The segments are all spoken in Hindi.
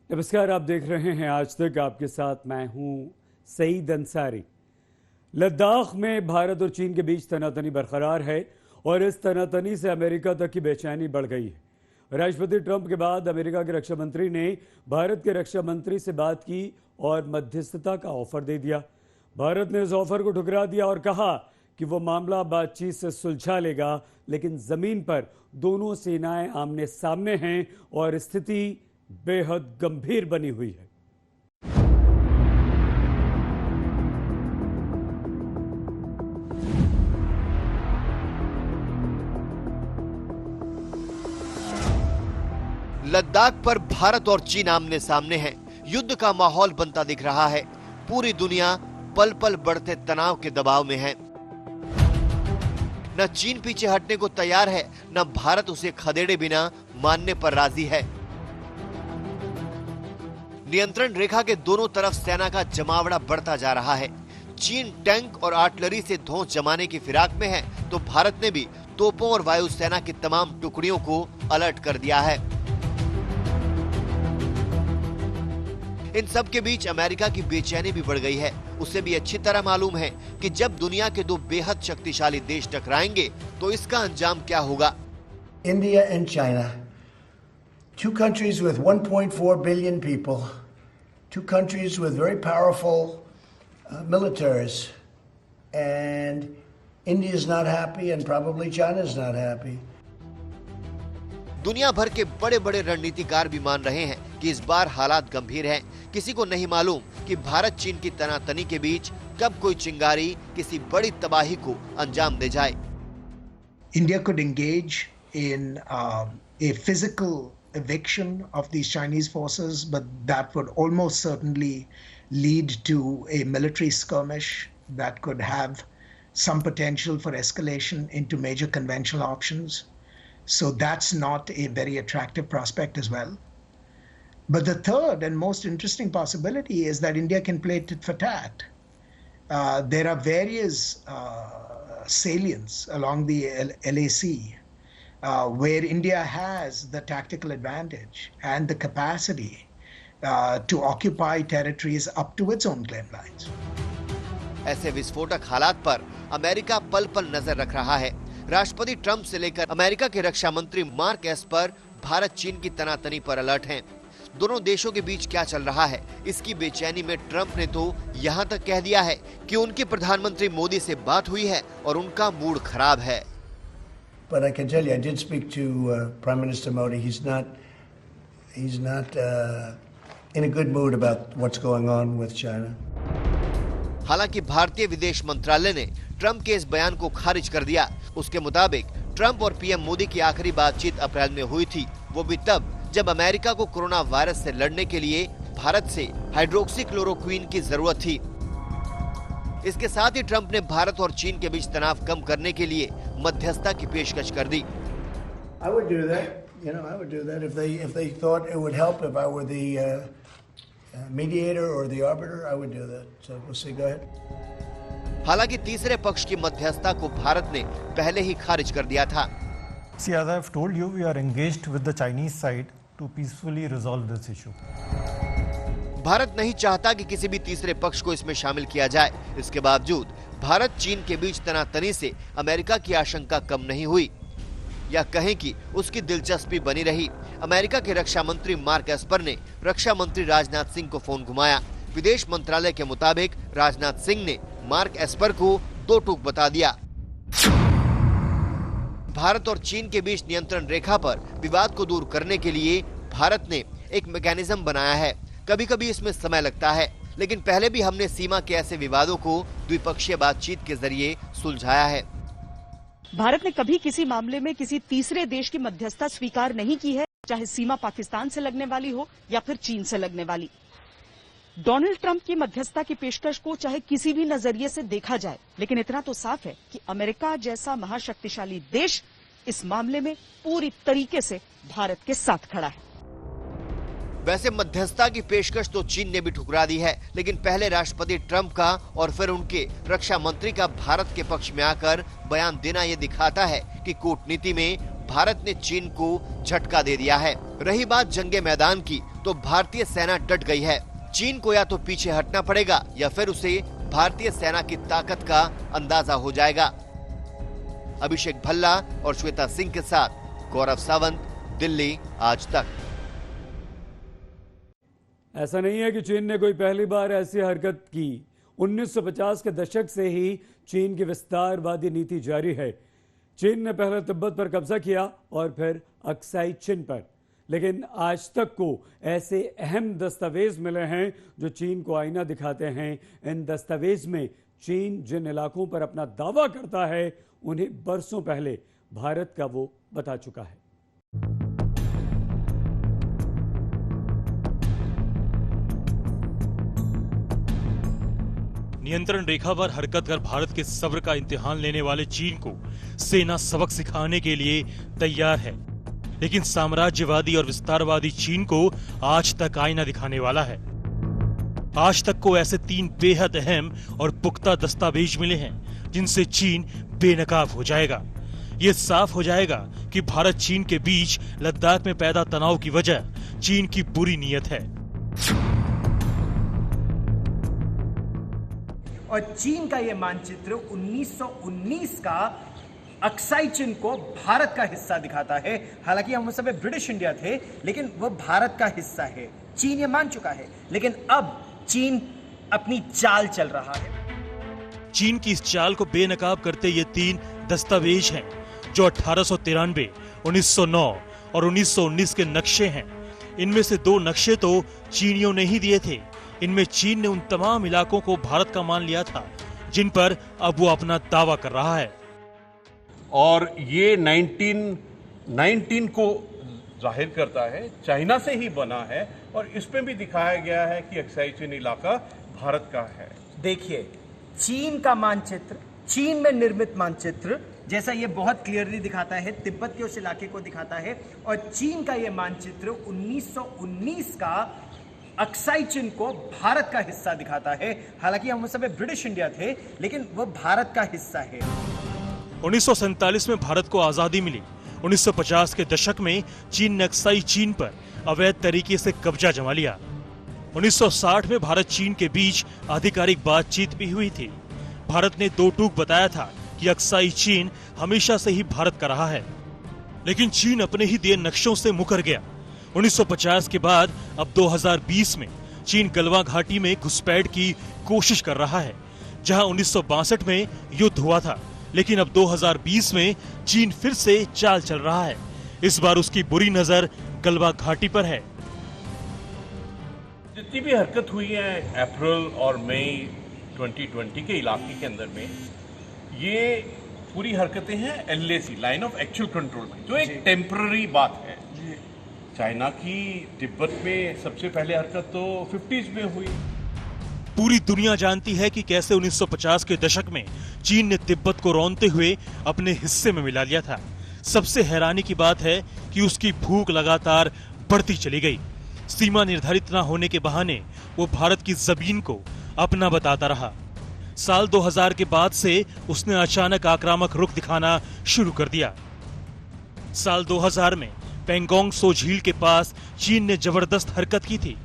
नमस्कार, आप देख रहे हैं आज तक। आपके साथ मैं हूं सईद अंसारी। लद्दाख में भारत और चीन के बीच तनातनी बरकरार है और इस तनातनी से अमेरिका तक की बेचैनी बढ़ गई है। राष्ट्रपति ट्रंप के बाद अमेरिका के रक्षा मंत्री ने भारत के रक्षा मंत्री से बात की और मध्यस्थता का ऑफर दे दिया। भारत ने इस ऑफर को ठुकरा दिया और कहा कि वो मामला बातचीत से सुलझा लेगा, लेकिन जमीन पर दोनों सेनाएं आमने सामने हैं और स्थिति बेहद गंभीर बनी हुई है। लद्दाख पर भारत और चीन आमने सामने हैं। युद्ध का माहौल बनता दिख रहा है। पूरी दुनिया पल पल बढ़ते तनाव के दबाव में है। न चीन पीछे हटने को तैयार है, न भारत उसे खदेड़े बिना मानने पर राजी है। नियंत्रण रेखा के दोनों तरफ सेना का जमावड़ा बढ़ता जा रहा है। चीन टैंक और आर्टिलरी से धौंस जमाने की फिराक में है, तो भारत ने भी तोपों और वायुसेना की तमाम टुकड़ियों को अलर्ट कर दिया है। इन सब के बीच अमेरिका की बेचैनी भी बढ़ गई है। उसे भी अच्छी तरह मालूम है कि जब दुनिया के दो बेहद शक्तिशाली देश टकराएंगे तो इसका अंजाम क्या होगा। India and China, two countries with 1.4 billion people, two countries with very powerful militaries, and India is not happy and probably China is not happy. दुनिया भर के बड़े बड़े रणनीतिकार भी मान रहे हैं कि इस बार हालात गंभीर हैं। किसी को नहीं मालूम कि भारत चीन की तनातनी के बीच कब कोई चिंगारी किसी बड़ी तबाही को अंजाम दे जाए। India could engage in a physical eviction of these Chinese forces, but that would almost certainly lead to a military skirmish that could have some potential for escalation into major conventional options. So that's not a very attractive prospect as well. But the third and most interesting possibility is that India can play tit for tat. There are various salients along the LAC where India has the tactical advantage and the capacity to occupy territories up to its own claim lines. ऐसे विस्फोटक हालात पर अमेरिका पल पल नजर रख रहा है। राष्ट्रपति ट्रंप से लेकर अमेरिका के रक्षा मंत्री मार्क एस्पर भारत चीन की तनातनी पर अलर्ट हैं। दोनों देशों के बीच क्या चल रहा है, इसकी बेचैनी में ट्रंप ने तो यहाँ तक कह दिया है कि उनके प्रधानमंत्री मोदी से बात हुई है और उनका मूड खराब है। But I can tell you, I did speak to Prime Minister Modi. He's not in a good mood about what's going on with China. हालांकि भारतीय विदेश मंत्रालय ने ट्रंप के इस बयान को खारिज कर दिया। उसके मुताबिक ट्रंप और पीएम मोदी की आखिरी बातचीत अप्रैल में हुई थी, वो भी तब जब अमेरिका को कोरोना वायरस से लड़ने के लिए भारत से हाइड्रोक्सीक्लोरोक्वीन की जरूरत थी। इसके साथ ही ट्रंप ने भारत और चीन के बीच तनाव कम करने के लिए मध्यस्थता की पेशकश कर दी। I would do that. I would do that if they thought it would help. If I were the mediator or the arbiter, I would do that. So we'll see. Go ahead. हालांकि तीसरे पक्ष की मध्यस्थता को भारत ने पहले ही खारिज कर दिया था। See, as I have told you, we are engaged with the Chinese side to peacefully resolve this issue. Bharat नहीं चाहता कि किसी भी तीसरे पक्ष को इसमें शामिल किया जाए। इसके बावजूद भारत चीन के बीच तनातनी से अमेरिका की आशंका कम नहीं हुई, या कहें कि उसकी दिलचस्पी बनी रही। अमेरिका के रक्षा मंत्री मार्क एस्पर ने रक्षा मंत्री राजनाथ सिंह को फोन घुमाया। विदेश मंत्रालय के मुताबिक राजनाथ सिंह ने मार्क एस्पर को दो टूक बता दिया। भारत और चीन के बीच नियंत्रण रेखा पर विवाद को दूर करने के लिए भारत ने एक मैकेनिज्म बनाया है। कभी कभी इसमें समय लगता है, लेकिन पहले भी हमने सीमा के ऐसे विवादों को द्विपक्षीय बातचीत के जरिए सुलझाया है। भारत ने कभी किसी मामले में किसी तीसरे देश की मध्यस्थता स्वीकार नहीं की है, चाहे सीमा पाकिस्तान से लगने वाली हो या फिर चीन से लगने वाली। डोनाल्ड ट्रंप की मध्यस्थता की पेशकश को चाहे किसी भी नजरिए से देखा जाए, लेकिन इतना तो साफ है कि अमेरिका जैसा महाशक्तिशाली देश इस मामले में पूरी तरीके से भारत के साथ खड़ा है। वैसे मध्यस्थता की पेशकश तो चीन ने भी ठुकरा दी है, लेकिन पहले राष्ट्रपति ट्रंप का और फिर उनके रक्षा मंत्री का भारत के पक्ष में आकर बयान देना यह दिखाता है कि कूटनीति में भारत ने चीन को झटका दे दिया है। रही बात जंगे मैदान की, तो भारतीय सेना डट गई है। चीन को या तो पीछे हटना पड़ेगा या फिर उसे भारतीय सेना की ताकत का अंदाजा हो जाएगा। अभिषेक भल्ला और श्वेता सिंह के साथ गौरव सावंत, दिल्ली आज तक। ऐसा नहीं है कि चीन ने कोई पहली बार ऐसी हरकत की। 1950 के दशक से ही चीन की विस्तारवादी नीति जारी है। चीन ने पहले तिब्बत पर कब्जा किया और फिर अक्साई चिन पर, लेकिन आज तक को ऐसे अहम दस्तावेज मिले हैं जो चीन को आईना दिखाते हैं। इन दस्तावेज में चीन जिन इलाकों पर अपना दावा करता है उन्हें बरसों पहले भारत का वो बता चुका है। नियंत्रण रेखा पर हरकत कर भारत के सब्र का इम्तिहान लेने वाले चीन को सेना सबक सिखाने के लिए तैयार है, लेकिन साम्राज्यवादी और विस्तारवादी चीन को आज तक आईना दिखाने वाला है। आज तक को ऐसे 3 बेहद अहम और पुख्ता दस्तावेज मिले हैं जिनसे चीन बेनकाब हो जाएगा। ये साफ हो जाएगा कि भारत चीन के बीच लद्दाख में पैदा तनाव की वजह चीन की बुरी नीयत है। और चीन का यह मानचित्र 1919 का अक्साई चिन को भारत का हिस्सा दिखाता है। हालांकि हम उस समय ब्रिटिश इंडिया थे, लेकिन वह भारत का हिस्सा है। चीन ये मान चुका है, लेकिन अब चीन अपनी चाल चल रहा है। चीन की इस चाल को बेनकाब करते ये 3 दस्तावेज हैं जो 1893, 1909 और 1919 के नक्शे हैं। इनमें से 2 नक्शे तो चीनियों ने ही दिए थे। इनमें चीन ने उन तमाम इलाकों को भारत का मान लिया था जिन पर अब वो अपना दावा कर रहा है। और ये 1919 को जाहिर करता है, चाइना से ही बना है और इसमें भी दिखाया गया है कि अक्साई चिन इलाका भारत का है। देखिए, चीन का मानचित्र, चीन में निर्मित मानचित्र जैसा ये बहुत क्लियरली दिखाता है, तिब्बत के उस इलाके को दिखाता है। और चीन का ये मानचित्र 1919 का अक्साई चिन को भारत का हिस्सा दिखाता है। हालांकि हम उस समय ब्रिटिश इंडिया थे, लेकिन वह भारत का हिस्सा है। 1947 में भारत को आजादी मिली। 1950 के दशक में चीन ने अक्साई चीन पर अवैध तरीके से कब्जा जमा लिया। 1960 में भारत चीन के बीच आधिकारिक बातचीत भी हुई थी। भारत ने 2 टूक बताया था कि अक्साई चीन हमेशा से ही भारत का रहा है, लेकिन चीन अपने ही दिए नक्शों से मुकर गया। 1950 के बाद अब 2020 में चीन गलवान घाटी में घुसपैठ की कोशिश कर रहा है, जहां 1962 में युद्ध हुआ था। लेकिन अब 2020 में चीन फिर से चाल चल रहा है। इस बार उसकी बुरी नजर गलवान घाटी पर है। जितनी भी हरकत हुई है अप्रैल और मई 2020 के इलाके के अंदर में, ये पूरी हरकतें हैं LAC, line of actual control में, जो एक टेम्पररी बात है। चाइना की तिब्बत में सबसे पहले हरकत तो 50s में हुई। पूरी दुनिया जानती है कि कैसे 1950 के दशक में चीन ने तिब्बत को रौंदते हुए अपने हिस्से में मिला लिया था। सबसे हैरानी की बात है कि उसकी भूख लगातार बढ़ती चली गई। सीमा निर्धारित न होने के बहाने वो भारत की जमीन को अपना बताता रहा। साल 2000 के बाद से उसने अचानक आक्रामक रुख दिखाना शुरू कर दिया। साल 2000 में पेंगोंग सो झील के पास चीन ने जबरदस्त हरकत की थी।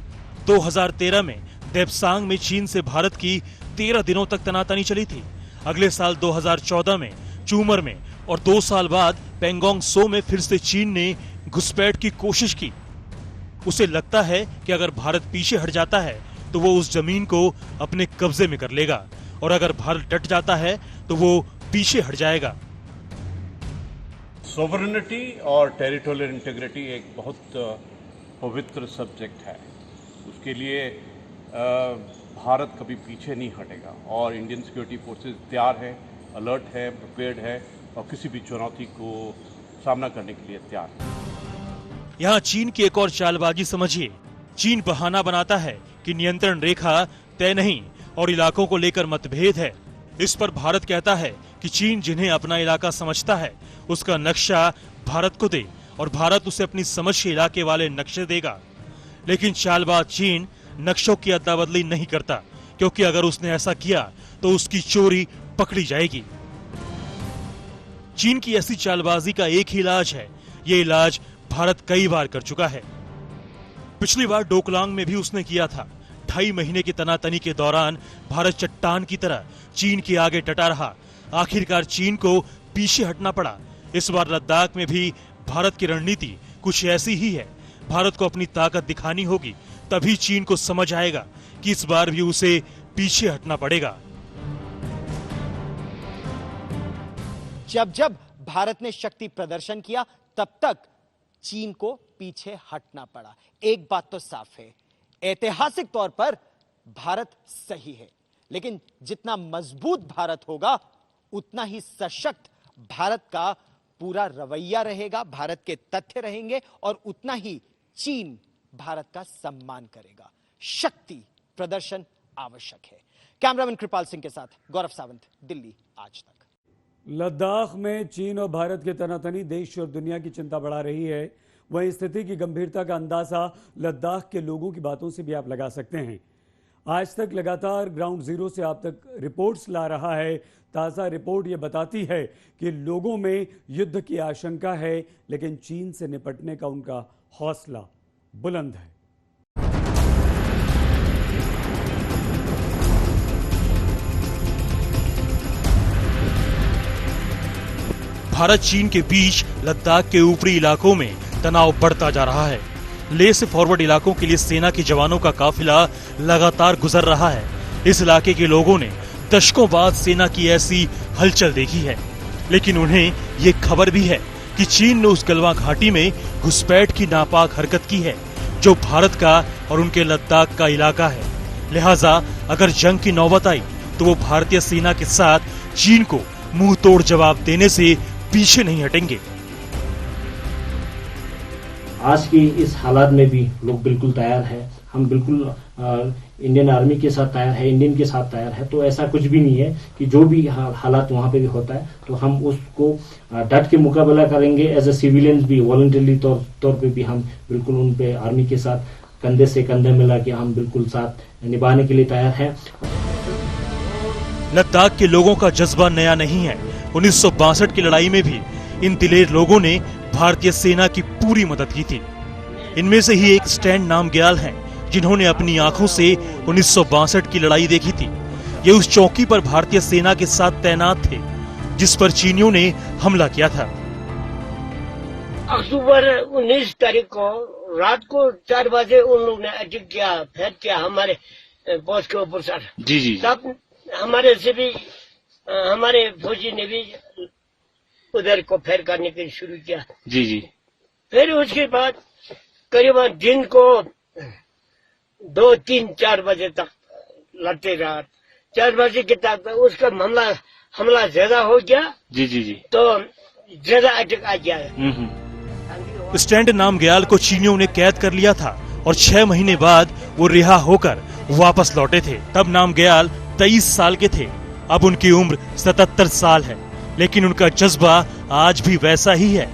2013 में देप्सांग में चीन से भारत की 13 दिनों तक तनातनी चली थी। अगले साल 2014 में चूमर में और 2 साल बाद पेंगोंग सो में फिर से चीन ने घुसपैठ की कोशिश की। उसे लगता है कि अगर भारत पीछे हट जाता है तो वो उस जमीन को अपने कब्जे में कर लेगा, और अगर भारत डट जाता है तो वो पीछे हट जाएगा। सोवरेनिटी और टेरिटोरियल इंटीग्रिटी एक बहुत पवित्र सब्जेक्ट है। उसके लिए भारत कभी पीछे नहीं हटेगा और इंडियन सिक्योरिटी फोर्सेस तैयार है, अलर्ट है, प्रिपेयर्ड है और किसी भी चुनौती को सामना करने के लिए तैयार है। यहाँ चीन की एक और चालबाजी समझिए। चीन बहाना बनाता है कि नियंत्रण रेखा तय नहीं और इलाकों को लेकर मतभेद है। इस पर भारत कहता है कि चीन जिन्हें अपना इलाका समझता है उसका नक्शा भारत को दे और भारत उसे अपनी समझ के इलाके वाले नक्शे देगा। लेकिन चालबाज चीन नक्शों की अदला बदली नहीं करता, क्योंकि अगर उसने ऐसा किया तो उसकी चोरी पकड़ी जाएगी। चीन की ऐसी चालबाजी का एक ही इलाज है। ये इलाज भारत कई बार कर चुका है। पिछली बार डोकलाम में भी उसने किया था। 2.5 महीने की तनातनी के दौरान भारत चट्टान की तरह चीन के आगे डटा रहा। आखिरकार चीन को पीछे हटना पड़ा। इस बार लद्दाख में भी भारत की रणनीति कुछ ऐसी ही है। भारत को अपनी ताकत दिखानी होगी, तभी चीन को समझ आएगा कि इस बार भी उसे पीछे हटना पड़ेगा। जब जब भारत ने शक्ति प्रदर्शन किया, तब तक चीन को पीछे हटना पड़ा। एक बात तो साफ है, ऐतिहासिक तौर पर भारत सही है, लेकिन जितना मजबूत भारत होगा उतना ही सशक्त भारत का पूरा रवैया रहेगा, भारत के तथ्य रहेंगे और उतना ही चीन भारत का सम्मान करेगा। शक्ति प्रदर्शन आवश्यक है। कैमरामैन कृपाल सिंह के साथ गौरव सावंत, दिल्ली आज तक। लद्दाख में चीन और भारत की तनातनी देश और दुनिया की चिंता बढ़ा रही है। वहीं स्थिति की गंभीरता का अंदाजा लद्दाख के लोगों की बातों से भी आप लगा सकते हैं। आज तक लगातार ग्राउंड जीरो से आप तक रिपोर्ट्स ला रहा है। ताज़ा रिपोर्ट ये बताती है कि लोगों में युद्ध की आशंका है, लेकिन चीन से निपटने का उनका हौसला बुलंद है। भारत चीन के बीच लद्दाख के ऊपरी इलाकों में तनाव बढ़ता जा रहा है। लेह से फॉरवर्ड इलाकों के लिए सेना के जवानों का काफिला लगातार गुजर रहा है। इस इलाके के लोगों ने दशकों बाद सेना की ऐसी हलचल देखी है, लेकिन उन्हें ये खबर भी है कि चीन ने उस गलवान घाटी में घुसपैठ की नापाक हरकत की है, जो भारत का और उनके लद्दाख का इलाका है। लिहाजा अगर जंग की नौबत आई तो वो भारतीय सेना के साथ चीन को मुंह तोड़ जवाब देने से पीछे नहीं हटेंगे। आज की इस हालात में भी लोग बिल्कुल तैयार है। हम बिल्कुल इंडियन आर्मी के साथ तैयार है, इंडियन के साथ तैयार है। तो ऐसा कुछ भी नहीं है कि जो भी हालात वहाँ पे भी होता है तो हम उसको डट के मुकाबला करेंगे। एज ए सिविलियंस भी वॉलंटरी तौर पे भी हम बिल्कुल उन पे आर्मी के साथ कंधे से कंधे मिला के हम बिल्कुल साथ निभाने के लिए तैयार हैं। लद्दाख के लोगों का जज्बा नया नहीं है। 1962 की लड़ाई में भी इन दिलेर लोगों ने भारतीय सेना की पूरी मदद की थी। इनमें से ही एक स्टैंड नामग्याल हैं, जिन्होंने अपनी आंखों से 1962 की लड़ाई देखी थी। ये उस चौकी पर भारतीय सेना के साथ तैनात थे जिस पर चीनियों ने हमला किया था। अक्टूबर 19 तारीख को रात को 4 बजे उन लोग ने अटैक किया, फेंक किया हमारे पोस्ट के ऊपर सर। जी। तब हमारे से भी हमारे फौजी ने भी उधर को फेर करने के शुरू किया। जी। फिर उसके बाद करीबन दिन को 2, 3, 4 बजे तक लड़ते रहा। 4 बजे के तक उसका हमला ज्यादा हो गया। जी। तो ज्यादा अटैक आ गया। स्टैंड नामग्याल को चीनियों ने कैद कर लिया था और 6 महीने बाद वो रिहा होकर वापस लौटे थे। तब नामग्याल 23 साल के थे। अब उनकी उम्र 77 साल है, लेकिन उनका जज्बा आज भी वैसा ही है।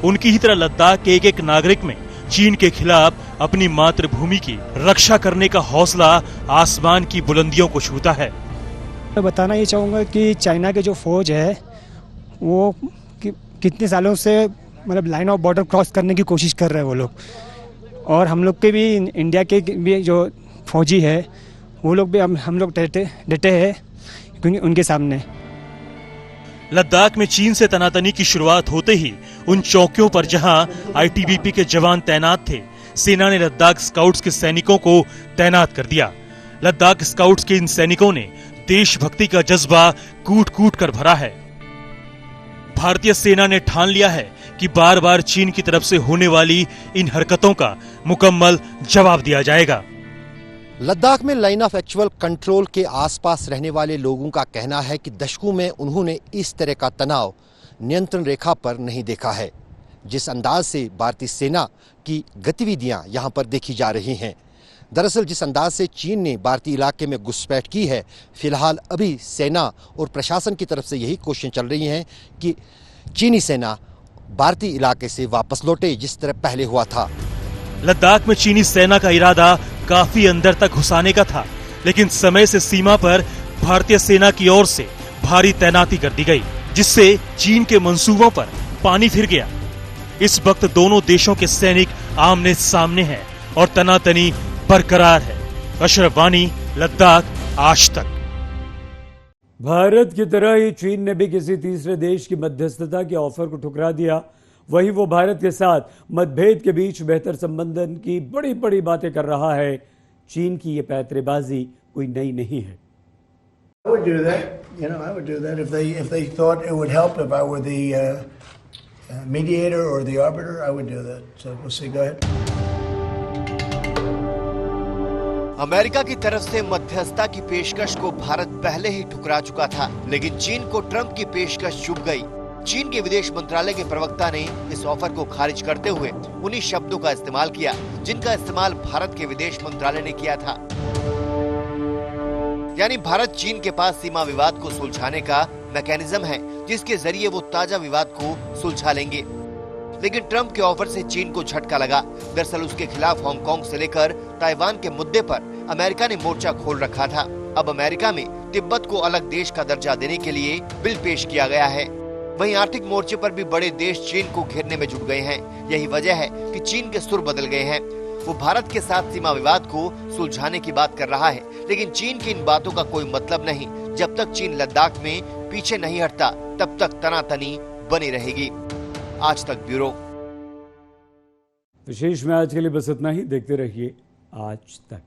उनकी ही तरह लद्दाख के एक नागरिक में चीन के खिलाफ अपनी मातृभूमि की रक्षा करने का हौसला आसमान की बुलंदियों को छूता है। मैं बताना ये चाहूँगा कि चाइना के जो फौज है वो कितने सालों से मतलब लाइन ऑफ बॉर्डर क्रॉस करने की कोशिश कर रहे हैं वो लोग, और हम लोग के भी इंडिया के भी जो फौजी है वो लोग भी हम लोग डटे हैं क्योंकि उनके सामने। लद्दाख में चीन से तनातनी की शुरुआत होते ही उन चौकियों पर जहां आईटीबीपी के जवान तैनात थे, सेना ने लद्दाख स्काउट्स के सैनिकों को तैनात कर दिया। लद्दाख स्काउट्स के इन सैनिकों ने देशभक्ति का जज्बा कूट कूट कर भरा है। भारतीय सेना ने ठान लिया है कि बार बार चीन की तरफ से होने वाली इन हरकतों का मुकम्मल जवाब दिया जाएगा। लद्दाख में लाइन ऑफ एक्चुअल कंट्रोल के आसपास रहने वाले लोगों का कहना है कि दशकों में उन्होंने इस तरह का तनाव नियंत्रण रेखा पर नहीं देखा है। जिस अंदाज से भारतीय सेना की गतिविधियां यहां पर देखी जा रही हैं, दरअसल जिस अंदाज से चीन ने भारतीय इलाके में घुसपैठ की है, फिलहाल अभी सेना और प्रशासन की तरफ से यही कोशिशें चल रही हैं कि चीनी सेना भारतीय इलाके से वापस लौटे जिस तरह पहले हुआ था। लद्दाख में चीनी सेना का इरादा काफी अंदर तक घुसाने का था, लेकिन समय से सीमा पर भारतीय सेना की ओर से भारी तैनाती कर दी गई, जिससे चीन के मंसूबों पर पानी फिर गया। इस वक्त दोनों देशों के सैनिक आमने सामने हैं और तनातनी बरकरार है। अशरफ वानी, लद्दाख, आज तक। भारत की तरह ही चीन ने भी किसी तीसरे देश की मध्यस्थता के ऑफर को ठुकरा दिया। वहीं वो भारत के साथ मतभेद के बीच बेहतर संबंधन की बड़ी बड़ी बातें कर रहा है। चीन की ये पैंतरेबाजी कोई नई नहीं है। I would do that. I would do that if they thought it would help. If I were the mediator or the arbiter, I would do that. So we'll see. Go ahead. America की तरफ से मध्यस्थता की पेशकश को भारत पहले ही ठुकरा चुका था, लेकिन चीन को ट्रंप की पेशकश चुभ गई। चीन के विदेश मंत्रालय के प्रवक्ता ने इस ऑफर को खारिज करते हुए उन्हीं शब्दों का इस्तेमाल किया जिनका इस्तेमाल भारत के विदेश मंत्रालय ने किया था। यानी भारत चीन के पास सीमा विवाद को सुलझाने का मैकेनिज्म है जिसके जरिए वो ताजा विवाद को सुलझा लेंगे। लेकिन ट्रंप के ऑफर से चीन को झटका लगा। दरअसल उसके खिलाफ हांगकांग से लेकर ताइवान के मुद्दे पर अमेरिका ने मोर्चा खोल रखा था। अब अमेरिका में तिब्बत को अलग देश का दर्जा देने के लिए बिल पेश किया गया है। वहीं आर्थिक मोर्चे पर भी बड़े देश चीन को घेरने में जुट गए हैं। यही वजह है कि चीन के सुर बदल गए हैं। वो भारत के साथ सीमा विवाद को सुलझाने की बात कर रहा है, लेकिन चीन की इन बातों का कोई मतलब नहीं। जब तक चीन लद्दाख में पीछे नहीं हटता तब तक तनातनी बनी रहेगी। आज तक ब्यूरो। विशेष में आज के लिए बस इतना ही। देखते रहिए आज तक।